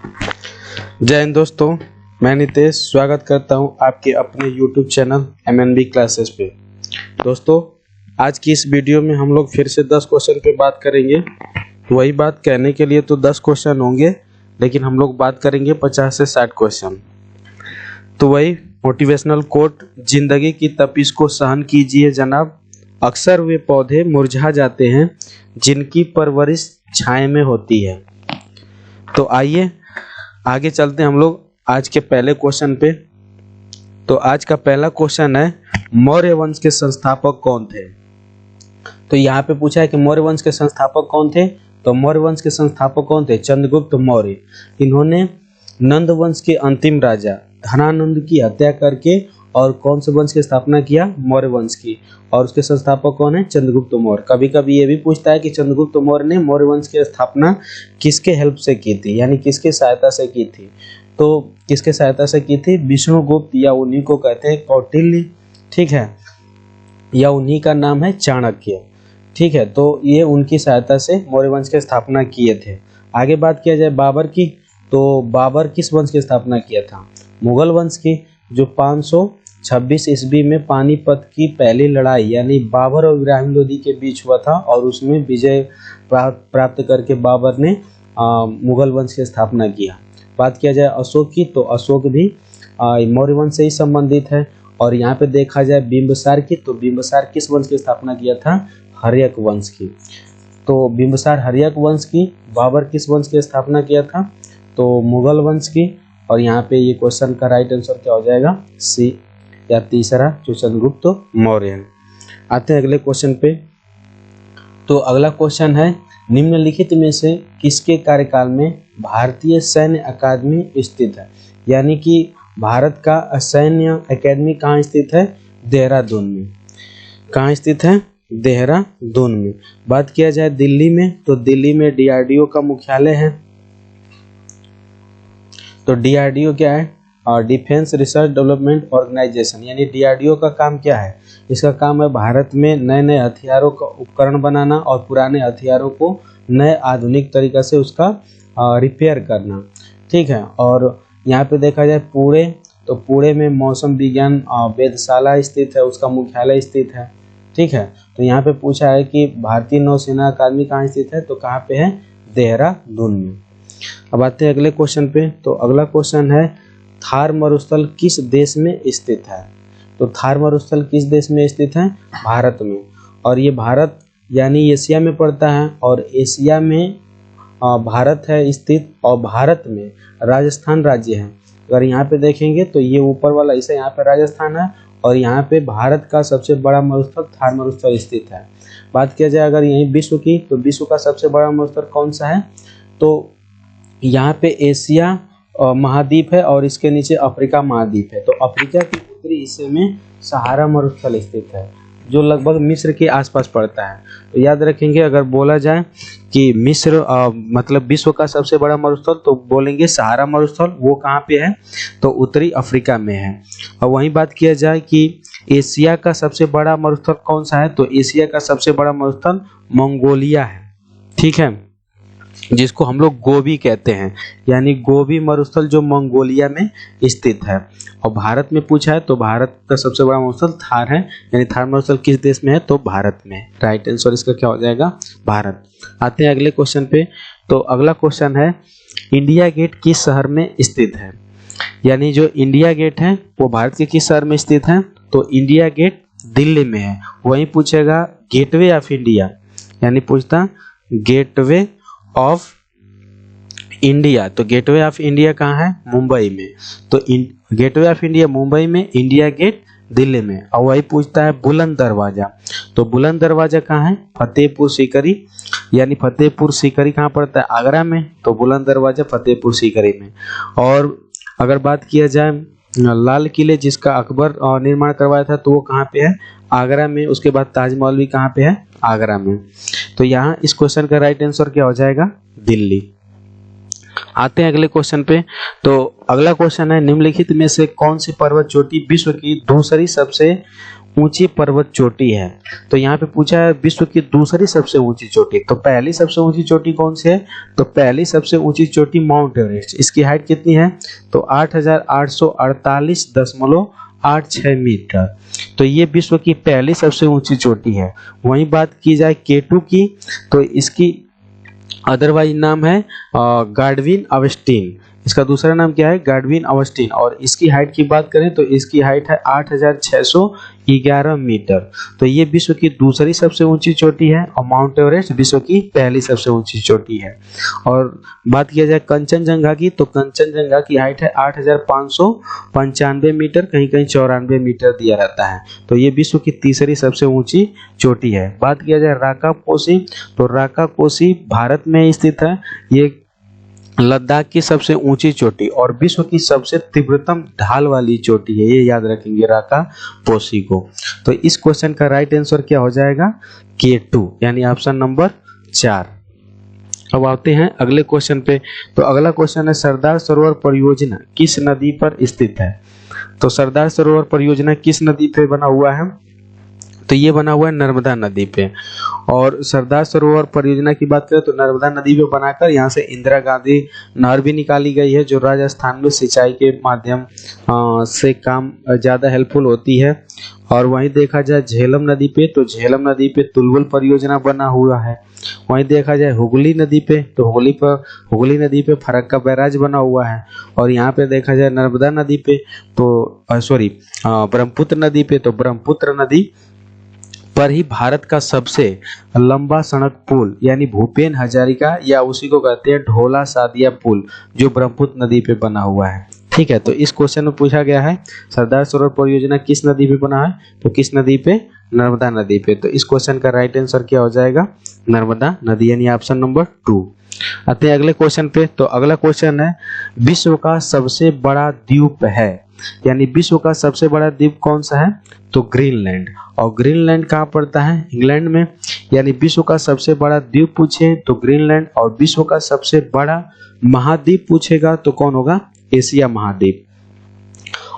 जय हिंद दोस्तों, मैं नितेश स्वागत करता हूं आपके अपने YouTube चैनल MNB क्लासेस पे। दोस्तों, आज की इस वीडियो में हम लोग फिर से 10 क्वेश्चन पे बात करेंगे। वही बात कहने के लिए तो 10 क्वेश्चन होंगे, लेकिन हम लोग बात करेंगे 50 से 60 क्वेश्चन। तो वही मोटिवेशनल कोट, जिंदगी की तपिश को सहन कीजिए जनाब, अक्सर वे पौधे मुरझा जाते हैं जिनकी परवरिश छाए में होती है। तो आइए आगे चलते हैं हम लोग आज के पहले क्वेश्चन पे। तो आज का पहला क्वेश्चन है, मौर्य वंश के संस्थापक कौन थे? तो यहाँ पे पूछा है कि मौर्य वंश के संस्थापक कौन थे। तो मौर्य वंश के संस्थापक कौन थे? चंद्रगुप्त मौर्य। इन्होंने नंद वंश के अंतिम राजा धनानंद की हत्या करके और कौन से वंश की स्थापना किया? मौर्य वंश की। और उसके संस्थापक कौन है? चंद्रगुप्त मौर्य। कभी कभी ये भी पूछता है कि चंद्रगुप्त मौर्य ने मौर्य वंश की स्थापना किसके हेल्प से की थी, यानी किसके सहायता से की थी। तो किसके सहायता से की थी? विष्णुगुप्त, या उन्हीं को कहते हैं कौटिल्य, ठीक है, या उन्हीं का नाम है चाणक्य, ठीक है। तो ये उनकी सहायता से मौर्य वंश की स्थापना किए थे। आगे बात किया जाए बाबर की, तो बाबर किस वंश की स्थापना किया था? मुगल वंश की, जो 526 ईस्वी में पानीपत की पहली लड़ाई यानी बाबर और इब्राहिम लोदी के बीच हुआ था, और उसमें विजय प्राप्त करके बाबर ने मुगल वंश की स्थापना किया। बात किया जाए अशोक की, तो अशोक भी मौर्य वंश से ही संबंधित है। और यहाँ पे देखा जाए बिंबिसार की, तो बिंबिसार किस वंश की स्थापना किया था? हर्यक वंश की। तो बिंबिसार हर्यक वंश की। बाबर किस वंश की स्थापना किया था? तो मुगल वंश की। और यहाँ पे ये क्वेश्चन का राइट आंसर क्या हो जाएगा? सी, या तीसरा जो चंद्रगुप्त मौर्य है। आते हैं अगले क्वेश्चन पे। तो अगला क्वेश्चन है, निम्नलिखित में से किसके कार्यकाल में भारतीय सैन्य अकादमी स्थित है? यानी कि भारत का सैन्य अकादमी कहाँ स्थित है? देहरादून में। कहाँ स्थित है? देहरादून में। बात किया जाए दिल्ली में, तो दिल्ली में DRDO का मुख्यालय है। तो DRDO क्या है? और डिफेंस रिसर्च डेवलपमेंट ऑर्गेनाइजेशन, यानी DRDO का काम क्या है? इसका काम है भारत में नए नए हथियारों का उपकरण बनाना और पुराने हथियारों को नए आधुनिक तरीका से उसका रिपेयर करना, ठीक है। और यहाँ पे देखा जाए पुणे, तो पुणे में मौसम विज्ञान वेधशाला स्थित है, उसका मुख्यालय स्थित है, ठीक है। तो यहाँ पे पूछा है कि भारतीय नौसेना अकादमी कहाँ स्थित है? तो कहाँ पे है? देहरादून में। अब आते हैं अगले क्वेश्चन पे। तो अगला क्वेश्चन है, थार मरुस्थल किस देश में स्थित है? तो थार मरुस्थल किस देश में स्थित है? भारत में। और ये भारत यानी एशिया में पड़ता है, और एशिया में भारत है स्थित, और भारत में राजस्थान राज्य है। अगर यहाँ पे देखेंगे तो ये ऊपर वाला इसे यहाँ पे राजस्थान है, और यहाँ पे भारत का सबसे बड़ा मरुस्थल थार मरुस्थल स्थित है। बात किया जाए अगर यहीं विश्व की, तो विश्व का सबसे बड़ा मरुस्थल कौन सा है? तो यहाँ पे एशिया महाद्वीप है, और इसके नीचे अफ्रीका महाद्वीप है। तो अफ्रीका के उत्तरी हिस्से में सहारा मरुस्थल स्थित है, जो लगभग मिस्र के आसपास पड़ता है। तो याद रखेंगे, अगर बोला जाए कि मिस्र मतलब विश्व का सबसे बड़ा मरुस्थल, तो बोलेंगे सहारा मरुस्थल। वो कहाँ पे है? तो उत्तरी अफ्रीका में है। और वहीं बात किया जाए कि एशिया का सबसे बड़ा मरुस्थल कौन सा है? तो एशिया का सबसे बड़ा मरुस्थल मंगोलिया है, ठीक है, जिसको हम लोग गोबी कहते हैं, यानी गोबी मरुस्थल जो मंगोलिया में स्थित है। और भारत में पूछा है, तो भारत का सबसे बड़ा मरुस्थल थार है, यानी थार मरुस्थल किस देश में है? तो भारत में। राइट आंसर इसका क्या हो जाएगा? भारत। आते हैं अगले क्वेश्चन पे। तो अगला क्वेश्चन है, इंडिया गेट किस शहर में स्थित है? यानी जो इंडिया गेट है वो भारत के किस शहर में स्थित है? तो इंडिया गेट दिल्ली में है। वहीं पूछेगा गेटवे ऑफ इंडिया, यानी पूछता गेटवे ऑफ इंडिया, तो गेटवे ऑफ इंडिया कहाँ है? मुंबई में। तो गेटवे ऑफ इंडिया मुंबई में, इंडिया गेट दिल्ली में। और वही पूछता है बुलंद दरवाजा, तो बुलंद दरवाजा कहाँ है? फतेहपुर सीकरी, यानी फतेहपुर सीकरी कहाँ पड़ता है? आगरा में। तो बुलंद दरवाजा फतेहपुर सीकरी में। और अगर बात किया जाए लाल किले जिसका अकबर निर्माण करवाया था, तो वो कहाँ पे है? आगरा में। उसके बाद ताजमहल भी कहाँ पे है? आगरा में। तो यहाँ इस क्वेश्चन का राइट आंसर क्या हो जाएगा? दिल्ली। आते हैं अगले क्वेश्चन पे। तो अगला क्वेश्चन है, निम्नलिखित में से कौन सी पर्वत चोटी विश्व की दूसरी सबसे ऊंची पर्वत चोटी है? तो यहाँ पे पूछा है विश्व की दूसरी सबसे ऊंची चोटी। तो पहली सबसे ऊंची चोटी कौन सी है? तो पहली सबसे ऊंची चोटी माउंट एवरेस्ट। इसकी हाइट कितनी है? तो 8,848.86 मीटर। तो ये विश्व की पहली सबसे ऊंची चोटी है। वहीं बात की जाए K2 की, तो इसकी अदरवाइज नाम है गाडविन ऑगस्टीन। इसका दूसरा नाम क्या है? गाडविन ऑगस्टीन। और इसकी हाइट की बात करें तो इसकी हाइट है 8,611 मीटर। तो ये विश्व की दूसरी सबसे ऊंची चोटी है और माउंट एवरेस्ट विश्व की पहली सबसे ऊंची चोटी है। और बात किया जाए कंचनजंगा की, तो कंचनजंगा की हाइट है 8,595 मीटर, कहीं कहीं 94 मीटर दिया रहता है। तो ये विश्व की तीसरी सबसे ऊंची चोटी है। बात किया जाए राकापोसी, तो राकापोसी भारत में स्थित है। ये लद्दाख की सबसे ऊंची चोटी और विश्व की सबसे तीव्रतम ढाल वाली चोटी है। ये याद रखेंगे राकापोसी को। तो इस क्वेश्चन का राइट आंसर क्या हो जाएगा? K2 यानी ऑप्शन नंबर 4। अब आते हैं अगले क्वेश्चन पे। तो अगला क्वेश्चन है सरदार सरोवर परियोजना किस नदी पर स्थित है? तो सरदार सरोवर परियोजना किस नदी पे बना हुआ है? तो ये बना हुआ है नर्मदा नदी पे। और सरदार सरोवर परियोजना की बात करें तो नर्मदा नदी पे बनाकर यहाँ से इंदिरा गांधी नहर भी निकाली गई है, जो राजस्थान में सिंचाई के माध्यम से काम ज़्यादा हेल्पफुल होती है। और वहीं देखा जाए झेलम नदी पे, तो झेलम नदी पे तुलवुल परियोजना बना हुआ है। वहीं देखा जाए हुगली नदी पे, तो हुगली नदी पे फरक्का बैराज बना हुआ है। और यहाँ पे देखा जाए नर्मदा नदी पे, तो ब्रह्मपुत्र नदी पे, तो ब्रह्मपुत्र नदी पर ही भारत का सबसे लंबा सड़क पुल यानी भूपेन हजारिका या उसी को कहते हैं ढोला सादिया पुल, जो ब्रह्मपुत्र नदी पे बना हुआ है। ठीक है, तो इस क्वेश्चन में पूछा गया है सरदार सरोवर परियोजना किस नदी पे बना है? तो किस नदी पे? नर्मदा नदी पे। तो इस क्वेश्चन का राइट आंसर क्या हो जाएगा? नर्मदा नदी यानी ऑप्शन नंबर 2। आते हैं अगले क्वेश्चन पे। तो अगला क्वेश्चन है विश्व का सबसे बड़ा द्वीप है, यानी विश्व का सबसे बड़ा द्वीप कौन सा है? तो ग्रीनलैंड। और ग्रीनलैंड कहाँ पड़ता है? इंग्लैंड में। यानी विश्व का सबसे बड़ा द्वीप पूछे तो ग्रीनलैंड, और विश्व का सबसे बड़ा महाद्वीप पूछेगा तो कौन होगा? एशिया महाद्वीप।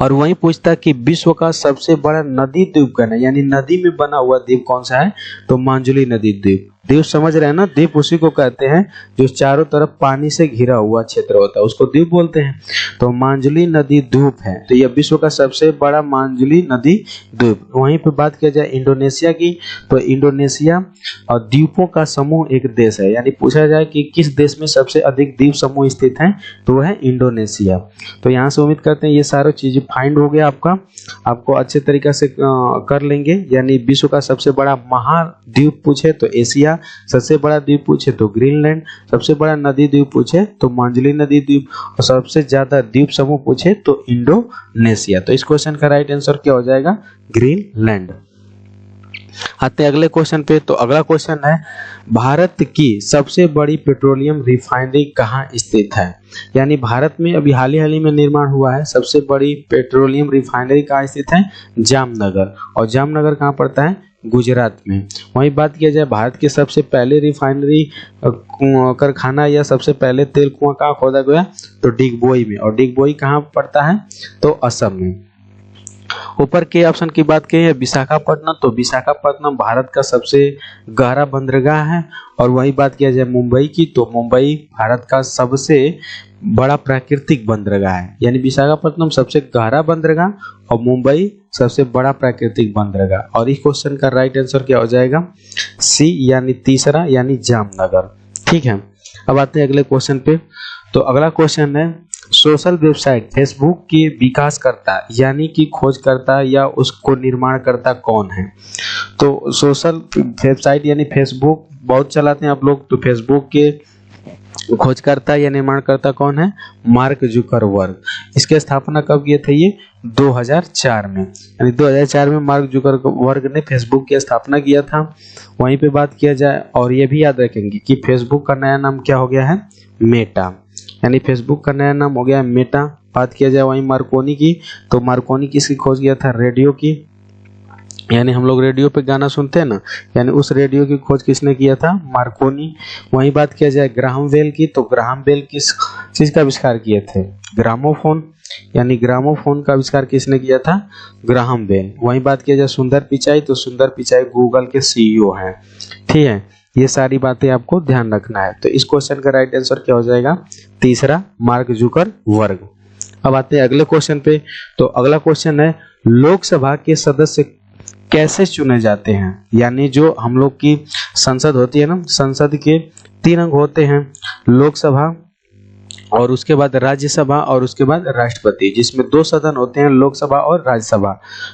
और वहीं पूछता कि विश्व का सबसे बड़ा नदी द्वीप कौन है, यानी नदी में बना हुआ द्वीप कौन सा है? तो मांजुली नदी द्वीप। द्वीप समझ रहे हैं ना? द्वीप उसी को कहते हैं जो चारों तरफ पानी से घिरा हुआ क्षेत्र होता है, उसको द्वीप बोलते हैं। तो मांजुली नदी द्वीप है, तो यह विश्व का सबसे बड़ा मांजुली नदी द्वीप। वहीं पे बात किया जाए इंडोनेशिया की, तो इंडोनेशिया और द्वीपों का समूह एक देश है। यानी पूछा जाए कि किस देश में सबसे अधिक द्वीप समूह स्थित हैं, तो वह है इंडोनेशिया। तो यहाँ से उम्मीद करते हैं ये सारी चीजें फाइंड हो गया आपको अच्छे तरीके से कर लेंगे। यानी विश्व का सबसे बड़ा महाद्वीप पूछे तो एशिया, सबसे बड़ा द्वीप पूछे तो ग्रीनलैंड, सबसे बड़ा नदी द्वीप पूछे तो मांजुली नदी द्वीप, और सबसे ज्यादा द्वीप समूह पूछे तो इंडोनेशिया। तो इस क्वेश्चन का राइट आंसर क्या हो जाएगा? ग्रीनलैंड। आते हैं अगले क्वेश्चन पे। तो अगला क्वेश्चन है भारत की सबसे बड़ी पेट्रोलियम रिफाइनरी कहाँ स्थित है? यानी भारत में अभी हाल ही में निर्माण हुआ है, सबसे बड़ी पेट्रोलियम रिफाइनरी कहाँ स्थित है? जामनगर। और जामनगर कहाँ पड़ता है? गुजरात में। वहीं बात किया जाए भारत के सबसे पहले रिफाइनरी कारखाना या सबसे पहले तेल कुआं कहाँ खोदा गया? तो डिगबोई में। और डिगबोई कहाँ पड़ता है? तो असम में। ऊपर के ऑप्शन की बात की है विशाखापट्टनम, तो विशाखापट्टनम भारत का सबसे गहरा बंदरगाह है। और वही बात किया जाए मुंबई की, तो मुंबई भारत का सबसे बड़ा प्राकृतिक बंदरगाह है। यानी विशाखापट्टनम सबसे गहरा बंदरगाह और मुंबई सबसे बड़ा प्राकृतिक बंदरगाह। और इस क्वेश्चन का राइट आंसर क्या हो जाएगा? सी यानी तीसरा, यानी जामनगर। ठीक है, अब आते हैं अगले क्वेश्चन पे। तो अगला क्वेश्चन है सोशल वेबसाइट फेसबुक के विकासकर्ता यानी कि खोजकर्ता या उसको निर्माणकर्ता कौन है? तो सोशल वेबसाइट यानी फेसबुक बहुत चलाते हैं आप लोग, तो फेसबुक के खोजकर्ता या निर्माणकर्ता कौन है? Mark Zuckerberg. इसकी स्थापना कब किए थे? ये 2004 में। यानी 2004 में मार्क जुकरबर्ग ने फेसबुक की स्थापना किया था। वहीं पे बात किया जाए, और ये भी याद रखेंगे कि फेसबुक का नया नाम क्या हो गया है? मेटा। यानी फेसबुक का नया नाम हो गया मेटा। बात किया जाए वहीं मार्कोनी की, तो मार्कोनी किसकी खोज किया था? रेडियो की। यानी हम लोग रेडियो पे गाना सुनते हैं ना, यानी उस रेडियो की खोज किसने किया था? मार्कोनी। वहीं बात किया जाए ग्राहम बेल की, तो ग्राहम बेल किस चीज का आविष्कार किए थे? ग्रामोफोन। यानी ग्रामोफोन का आविष्कार किसने किया था? Graham Bell. वहीं बात किया जाए सुंदर पिचाई, तो सुंदर पिचाई गूगल के सीईओ हैं। ठीक है, ये सारी बातें आपको ध्यान रखना है। तो इस क्वेश्चन का राइट आंसर क्या हो जाएगा? तीसरा, मार्क जुकरबर्ग। अब आते हैं अगले क्वेश्चन पे। तो अगला क्वेश्चन है, लोकसभा के सदस्य कैसे चुने जाते हैं? यानी जो हम लोग की संसद होती है ना, संसद के 3 अंग होते हैं, लोकसभा और उसके बाद राज्यसभा और उसके बाद राष्ट्रपति, जिसमें 2 सदन होते हैं, लोकसभा और राज्यसभा।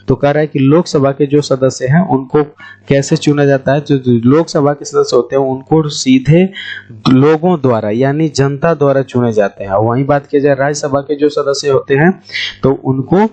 तो कह रहा है कि लोकसभा के जो सदस्य हैं उनको कैसे चुना जाता है? जो लोकसभा के सदस्य होते हैं उनको सीधे लोगों द्वारा यानी जनता द्वारा चुने जाते हैं। वहीं बात की जाए राज्यसभा के जो सदस्य होते हैं तो उनको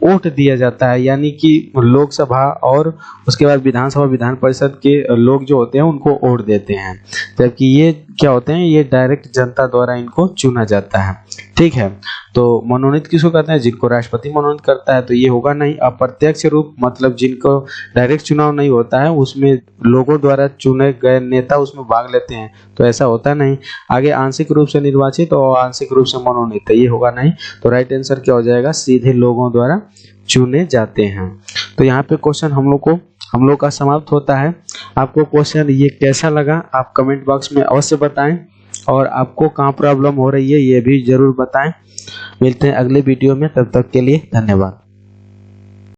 वोट दिया जाता है, यानी कि लोकसभा और उसके बाद विधानसभा विधान परिषद के लोग जो होते हैं उनको वोट देते हैं, जबकि ये क्या होते हैं, ये डायरेक्ट जनता द्वारा इनको चुना जाता है। ठीक है, तो मनोनीत किसको कहते हैं? जिनको राष्ट्रपति मनोनीत करता है, तो ये होगा नहीं। अप्रत्यक्ष रूप मतलब जिनको डायरेक्ट चुनाव नहीं होता है, उसमें लोगों द्वारा चुने गए नेता उसमें भाग लेते हैं, तो ऐसा होता नहीं। आगे आंशिक रूप से निर्वाचित और आंशिक रूप से मनोनीत, ये होगा नहीं। तो राइट आंसर क्या हो जाएगा? सीधे लोगों द्वारा चुने जाते हैं। तो यहाँ पे क्वेश्चन हम लोग का समाप्त होता है। आपको क्वेश्चन ये कैसा लगा आप कमेंट बॉक्स में अवश्य बताएं, और आपको कहाँ प्रॉब्लम हो रही है ये भी जरूर बताएं। मिलते हैं अगले वीडियो में, तब तक के लिए धन्यवाद।